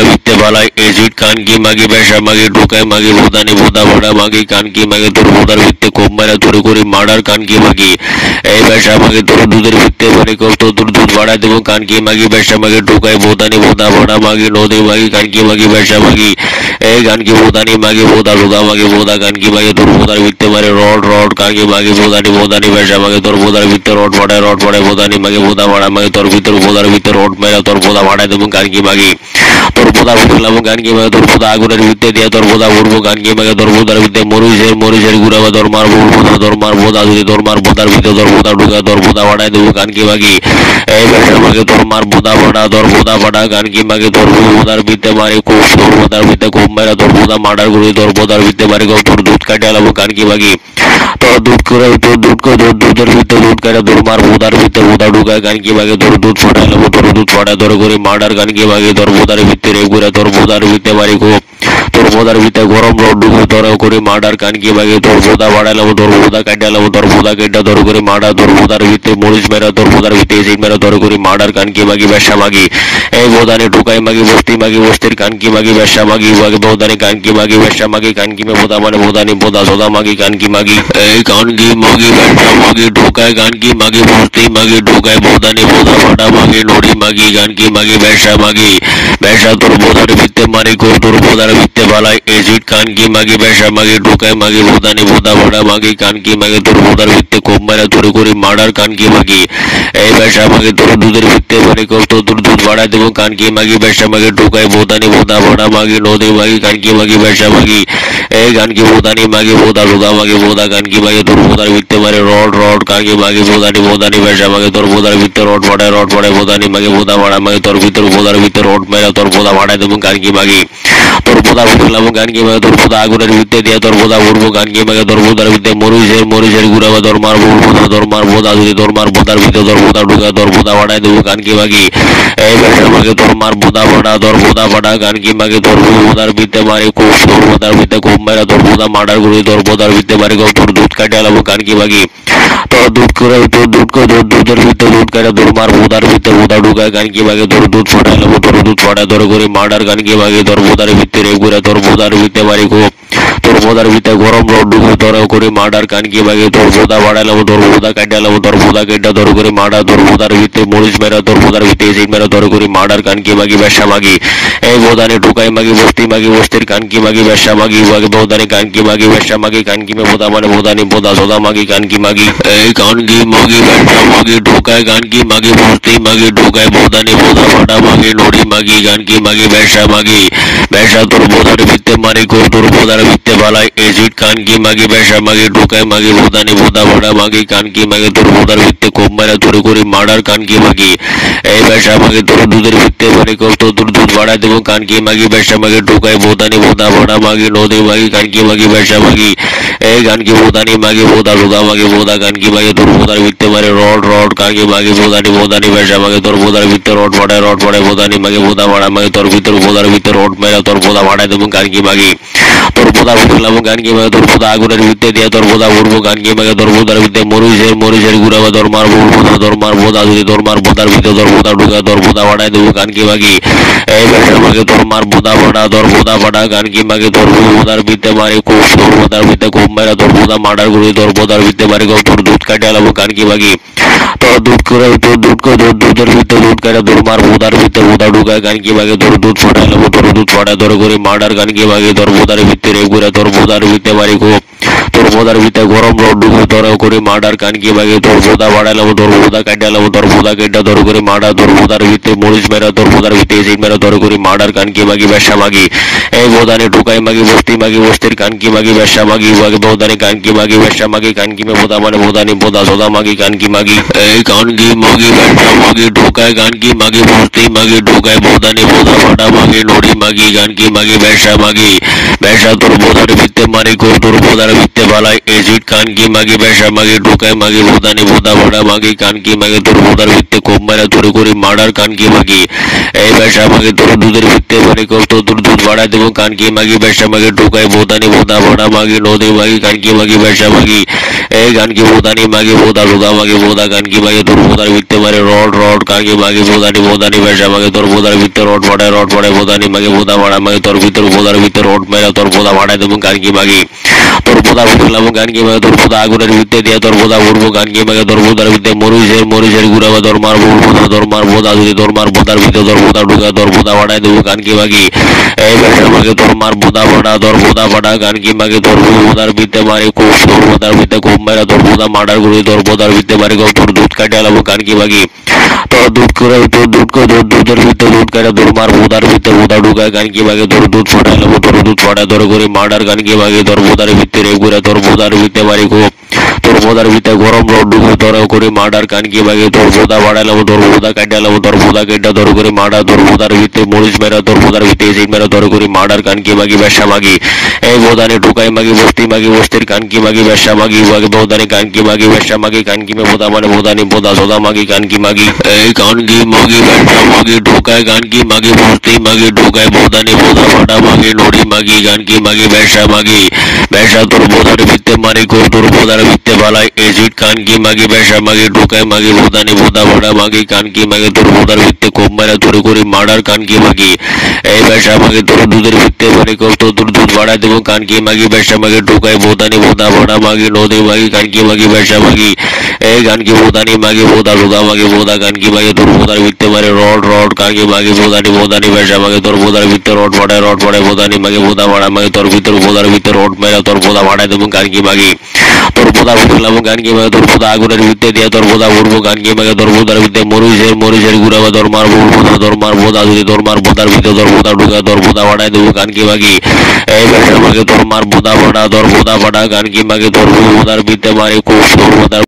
বোদার ভিত্তে বালাই এজিট কানকি মাগি বেশা মাগি ঢোকায় মাগি বোদানি বোদা ভাড়া মাগি কানকি মাগি তোর বোদার ভিত্তে খুব মেরা তোর করি মার্ডার কানকি মাগি এই বেশা মাগি তোর দুধের ভিত্তে মানে তোর দুধ ভাড়া দেবো কানকি মাগি বেশা মাগি ঢোকায় বোদানি বোদা ভাড়া মাগি নদী মাগি কানকি মাগি বেশা মাগি এই কানকি বোদানি মাগি বোদা ঢোকা মাগি বোদা কানকি মাগি তোর বোদার ভিত্তে মানে রড রড কানকি মাগি বোদানি বেশা মাগি তোর বোদার ভিত্তে রড ভাড়ায় বোদানি মাগি বোদা ভাড়া মাগি তোর ভিতর বোদার ভিতরে রড মেরা তোর বোদা ভাড়ায় দেবো কানকি মাগি তোর বোদা ফুটলাম গানকি মাগে তোর বোদা আগুনের ভিত্তে দিয়ে তোর বোদা উঠবো গানকি মাগে তোর বোদার ভিত্তে মরিচের গুড়াবা তোর মার বোদা যদি তোর মার বোদার ভিতরে তোর বোদা ঢুকা তোর বোদা ভাড়ায় দেবো গানকি মাগি এই ব্যবসা মাগে তোর মার বোদা ভাড়া গানকি মাগে তোর বোদার ভিত্তে মারি খুব তোর বোদার ভিত্তে খুব মেরা তোর বোদা মার্ডার করি তোর বোদার ভিত্তে মারি তোর দুধ কাটে আলাবো গানকি মাগি তোর দুধের ভিত্তে দুধ কাটে তোর মার বোদার ভিত্তে বোদা ঢুকায় গানকি মাগে তোর দুধ ফাটাই আলাবো তোর দুধ ফাটায় তোর করি মার্ডার গানকি মাগি তোর বোদার ভিত্তে রেগুড়া তোর বোদার ভিত্তে মারি খুব তোর বোদার ভিত্তে গরম রড ঢুকে তোর করি মার্ডার কানকি মাগি তোর বোদা বাড়াইলাম তোর বোদা কাটাইলাম তোর বোদা কেটে তোর করি মার্ডার তোর বোদার ভিত্তে মরিচ মেরা তোর বোদার ভিত্তে এসিড মেরা তোর করি মার্ডার কানকি মাগি ব্যবসা মাগি এই বোদানে ঢুকাই মাগি বস্তির কানকি মাগি ব্যবসা মাগি বোদানে কানকি মাগি ব্যবসা মাগি কানকি মে বোদা মানে বোদানি বোদা সোদা মাগি কানকি মাগি এই কানকি মাগি ব্যবসা মাগি ঢুকায় কানকি মাগি বস্তি মাগি ঢুকায় বোদানি বোদা ফাটা মাগি নড়ি মাগি কানকি মাগি ব্যবসা তোর বোদার ভিত্তে মারি তোর বোদার বোদার ভিত্তে বালাই এজিট কানকি মাগি বেশা মাগি ঢোকায় মাগি বোদানি বোদা ভাড়া মাগি কানকি মাগি তোর বোদার ভিত্তে খুব মেরা তরি করি মার্ডার কানকি মাগি এই বেশা মাগি তোর দুধের ভিত্তে মানে তোর দুধ ভাড়া দেবো কানকি মাগি বেশা মাগি ঢোকায় বোদানি বোদা ভাড়া মাগি নদী মাগি কানকি মাগি বেশা মাগি এই কানকি বোদানি মাগি বোদা ঢোকা মাগি বোদা কানকি মাগি তোর বোদার ভিত্তে মানে রড কানকি মাগি বোদানি বেশা মাগি তোর বোদার ভিত্তে রড ভাড়ায় বোদানি মাগি বোদা ভাড়া মাগি তোর ভিতর বোদার ভিতরে রড মেরা তোর বোদা ভাড়ায় দেবো কানকি মাগি তোর বোদা উঠলাম গানকি মাগে তোর বোদা আগুনের ভিত্তে দিয়ে তোর বোদা উঠবো গানকি মাগে তোর বোদার ভিত্তে মরিচের গুড়াবা তোর মার বোদা যদি তোর মার বোদার ভিতরে তোর বোদা ঢুকা তোর বোদা ভাড়ায় দেবো গানকি মাগি এই বেশা মাগে তোর মার বোদা ভাড়া গানকি মাগে তোর বোদার ভিত্তে মারি খুব তোর বোদার ভিত্তে খুব মেরা তোর বোদা মার্ডার করি তোর বোদার ভিত্তে মারি তোর দুধ কাটে আলাবো গানকি মাগি তোর দুধের ভিত্তে দুধ কাটে তোর মার বোদার ভিত্তে বোদা ঢুকায় গানকি মাগে তোর দুধ ফাটাই আলাবো তোর দুধ ফাটায় তোর করে মার্ডার গানকি মাগি তোর বোদার ভিত্তে রেগুড়া তোর বোদার ভিত্তে মারি খুব তোর বোদার ভিত্তে গরম রড ঢুকে তোর করে মার্ডার কানকি মাগে তোর বোদা বাড়াইলাম তোর বোদা কাটালাম তোর বোদা কেটে তোর করে মার্ডার তোর বোদার ভিত্তে মরিচ মেরা তোর বোদার ভিত্তে এসিড মেরা তোর করে মার্ডার কানকি মাগি ব্যবসা মাগি এই বোদানে ঢুকাই মাগি বস্তির কানকি মাগি ব্যবসা মাগি বোদানে কানকি মাগি ব্যবসা মাগি কানকি মে বোদা মানে বোদানি বোদা সোদা মাগি কানকি মাগি এই কানকি মাগি ব্যবসা মাগি ঢুকায় কানকি মাগি বস্তি মাগি ঢুকায় বোদানি বোদা ফাটা মাগি নড়ি মাগি কানকি মাগি ব্যবসা তোর বোদার ভিত্তে মারি কো তোর বোদার ভিত্তে বালাই এজিট কানকি মাগি ব্যবসা মাগি ঢুকায় মাগি বোদানি বোদা ভাড়া মাগি কানকি মাগি তোর বোদার ভিত্তে খুব মেরা তরি করি মার্ডার কানকি মাগি এই ব্যবসা মাগি তোর দুধের ভিত্তে মানে তোর দুধ ভাড়া দেবো কানকি মাগি ব্যবসা মাগি ঢুকায় বোদানি বোদা ভাড়া মাগি নদী মাগি কানকি মাগি ব্যবসা মাগি এই কানকি বোদানি মাগি বোদা ঢোকা মাগি বোদা কানকি মাগি তোর বোদার ভিত্তে মানে রড কানকি মাগি বোদানি ব্যবসা মাগি তোর বোদার ভিত্তে রড ভাড়ায় বোদানি মাগি বোদা ভাড়া মাগি তোর ভিতর বোদার ভিতরে রড মেরা তোর বোদা ভাড়ায় দেবো কানকি মাগি তোর বোদা উঠলাম গানকি মাগে তোর বোদা আগুনের ভিত্তে দিয়ে তোর বোদা উঠবো গানকি মাগে তোর বোদার ভিত্তে মরিচের গুড়াবা তোর মার বোদা যদি তোর মার বোদার ভিতরে তোর বোদা ঢুকা তোর বোদা ভাড়ায় দেবো গানকি মাগি এই ব্যবসা মাগে তোর মার বোদা ভাড়া গানকি মাগে তোর বোদার ভিত্তে মারি খুব তোর বোদার ভিত্তে খুব মেরা তোর বোদা মার্ডার করি তোর বোদার ভিত্তে মারি তোর দুধ কাটে আলাবো গানকি মাগি তোর দুধের ভিত্তে দুধ কাটে তোর মার বোদার ভিত্তে বোদা ঢুকায় গানকি মাগে তোর দুধ ফাটাই আলাবো তোর দুধ ফাটায় তোর করে মার্ডার গানকি মাগি তোর বোদার ভিত্তে রেগুড়া তোর বোদার ভিত্তে মারি খুব তোর বোদার ভিত্তে গরম রড ঢুকে তোর করে মার্ডার কানকি মাগি তোর বোদা বাড়াইলাম তোর বোদা কাটালাম তোর বোদা কেটে তোর করে মার্ডার তোর বোদার ভিত্তে মরিচ মেরা তোর বোদার ভিত্তে এসিড মেরা তোর করে মার্ডার কানকি মাগি ব্যবসা মাগি এই বোদানে ঢুকাই মাগি বস্তির কানকি মাগি ব্যবসা মাগি বোদানে কানকি মাগি ব্যবসা মাগি কানকি মে বোদা মানে বোদানি বোদা সোদা মাগি কানকি মাগি এই কানকি মাগি ব্যবসা মাগি ঢুকায় কানকি মাগি বস্তি মাগি ঢুকায় বোদানি বোদা ফাটা মাগি নড়ি মাগি কানকি মাগি ব্যবসা তোর বোদার ভিত্তে মারি কো তোর বোদার ভিত্তে বালাই এজিট কানকি মাগি ব্যবসা মাগি ঢুকায় মাগি বোদানি বোদা ভাড়া মাগি কানকি মাগি তোর বোদার ভিত্তে খুব মেরা তরি করি মার্ডার কানকি মাগি এই ব্যবসা মাগি তোর দুধের ভিত্তে মানে তোর দুধ ভাড়া দেবো কানকি মাগি ব্যবসা মাগি ঢুকায় বোদানি বোদা ভাড়া মাগি নদী মাগি কানকি মাগি ব্যবসা মাগি এই কানকি বোদানি মাগি বোদা ঢোকা মাগি বোদা কানকি মাগি তোর বোদার ভিত্তে মানে রড কানকি মাগি বোদানি ব্যবসা মাগি তোর বোদার ভিত্তে রড ভাড়ায় বোদানি মাগি বোদা ভাড়া মাগি তোর ভিতর বোদার ভিতরে রড মেরা তোর বোদা ভাড়ায় দেবো কানকি মাগি তোর বোদা উঠলাম গানকি মাগে তোর বোদা আগুনের ভিত্তে দিয়ে তোর বোদা উঠবো গানকি মাগে তোর বোদার ভিত্তে মরিচের গুড়াবা তোর মার বোদা যদি তোর মার বোদার ভিতরে তোর বোদা ঢুকা তোর বোদা ভাড়ায় দেবো গানকি মাগি এই ব্যবসা মাগে তোর মার বোদা ভাড়া গানকি মাগে তোর বোদার ভিত্তে মারি খুব তোর বোদার ভিত্তে খুব মেরা তোর বোদা মার্ডার করি তোর বোদার ভিত্তে মারি তোর দুধ কাটে আলাবো গানকি মাগি তোর দুধের ভিত্তে দুধ কাটে তোর মার বোদার ভিত্তে বোদা ঢুকায় গানকি মাগে তোর দুধ ফাটাই আলাবো তোর দুধ ফাটায় তোর করে মার্ডার গানকি মাগি তোর বোদার ভিত্তে রেগুড়া তোর বোদার ভিত্তে মারি খুব তোর বোদার ভিত্তে গরম রড ঢুকে তোর করে মার্ডার কানকি মাগি তোর বোদা বাড়াইলাম তোর বোদা কাটালাম তোর বোদা কেটে তোর করে মার্ডার তোর বোদার ভিত্তে মরিচ মেরা তোর বোদার ভিত্তে এসিড মেরা তোর করে মার্ডার কানকি মাগি ব্যবসা মাগি এই বোদানে ঢুকাই মাগি বস্তির কানকি মাগি ব্যবসা মাগি বোদানে কানকি মাগি ব্যবসা মাগি কানকি মে বোদা মানে বোদানি বোদা সোদা মাগি কানকি মাগি এই কানকি মাগি ব্যবসা মাগি ঢুকায় কানকি মাগি বস্তি মাগি ঢুকায় বোদানি বোদা ফাটা মাগি নড়ি মাগি কানকি মাগি ব্যবসা তোর বোদার ভিত্তে মারি কো তোর বোদার ভিত্তে বালাই এজিট কানকি মাগি ব্যবসা মাগি ঢুকায় মাগি বোদানি বোদা ভাড়া মাগি কানকি মাগি তোর বোদার ভিত্তে খুব মেরা তরি করি মার্ডার কানকি মাগি এই ব্যবসা মাগি তোর দুধের দুধের ভিত্তে মানে কত তোর দুধ বাড়াই দেবো কানকি মাগি ব্যবসা মাগি ঢোকায় বোদানি বোদা ভাড়া মাগি নদী মাগি কানকি মাগি ব্যবসা মাগি এই কানকি বোদানি মাগি বোদা ঢোকা মাগি বোদা কানকি মাগি তোর বোদার ভিত্তে মানে রড রড কানকি মাগি বোদানি ব্যবসা মাগি তোর বোদার ভিত্তে রড বাড়ায় বোদানি মাগি বোদা ভাড়া মাগি তোর ভিতর বোদার ভিতরে রড মেরা তোর বোদা ভাড়াই দেবো কানকি মাগি তোর বোদা ফুটলাম গানকি মাগে তোর বোদা আগুনের ভিত্তে দিয়ে তোর বোদা উঠবো গানকি মাগে তোর বোদার ভিত্তে মরিচের গুড়াবা তোর মার বোদা যদি তোর মার বোদার ভিতরে তোর বোদা ঢুকা তোর বোদা বাড়াই দেবো গানকি মাগি এই ব্যবসা মাগে তোর মার বোদা ফাটা গানকি মাগে তোর বোদার ভিত্তে মারি খুব তোর বোদার